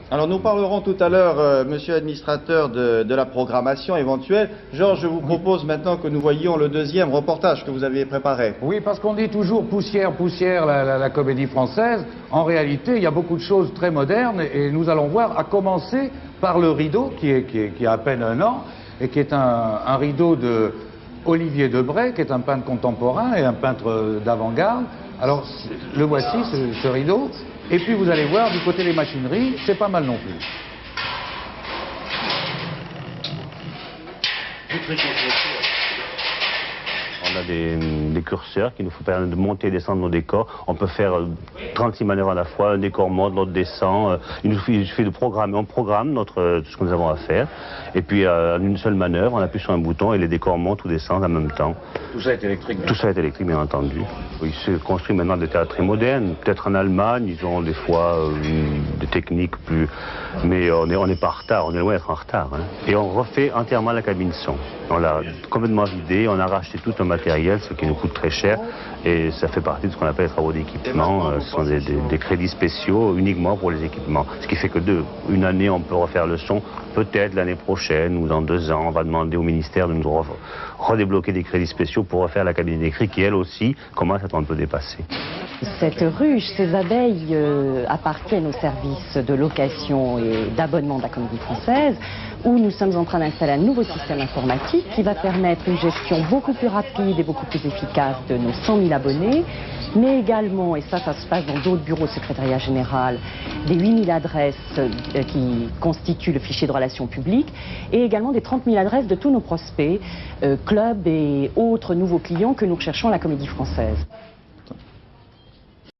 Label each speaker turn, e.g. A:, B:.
A: Alors nous parlerons tout à l'heure, monsieur l'administrateur, de la programmation éventuelle. Georges, je vous propose maintenant que nous voyions le deuxième reportage que vous aviez préparé.
B: Oui, parce qu'on dit toujours poussière, poussière, la comédie française. En réalité, il y a beaucoup de choses très modernes et nous allons voir, à commencer par le rideau qui a à peine 1 an et qui est un rideau de Olivier Debray, qui est un peintre contemporain et un peintre d'avant-garde. Alors, le voici, ce rideau. Et puis vous allez voir, du côté des machineries, c'est pas mal non plus.
C: On a des curseurs qui nous permettent de monter et descendre nos décors. On peut faire 36 manœuvres à la fois, un décor monte, l'autre descend. Il suffit de programmer. On programme tout ce que nous avons à faire. Et puis en une seule manœuvre, on appuie sur un bouton et les décors montent ou descendent en même temps.
B: Tout ça est électrique.
C: Tout ça est électrique, bien entendu. Il se construit maintenant des théâtres très modernes. Peut-être en Allemagne, ils ont des fois des techniques plus... Mais on n'est pas en retard, on est loin d'être en retard. Hein. Et on refait entièrement la cabine son. On l'a complètement vidée, on a racheté tout un matériel, ce qui nous coûte très cher. Et ça fait partie de ce qu'on appelle les travaux d'équipement. Ce sont des crédits spéciaux uniquement pour les équipements. Ce qui fait que une année, on peut refaire le son. Peut-être l'année prochaine ou dans 2 ans, on va demander au ministère de nous redébloquer des crédits spéciaux pour refaire la cabine d'écrit qui, elle aussi, commence à être un peu dépassée.
D: Cette ruche, ces abeilles appartiennent au service de location et d'abonnement de la Comédie Française, où nous sommes en train d'installer un nouveau système informatique qui va permettre une gestion beaucoup plus rapide et beaucoup plus efficace de nos 100 000 abonnés, mais également, et ça se passe dans d'autres bureaux de secrétariat général, des 8 000 adresses qui constituent le fichier de relations publiques, et également des 30 000 adresses de tous nos prospects, clubs et autres nouveaux clients que nous recherchons à la Comédie Française.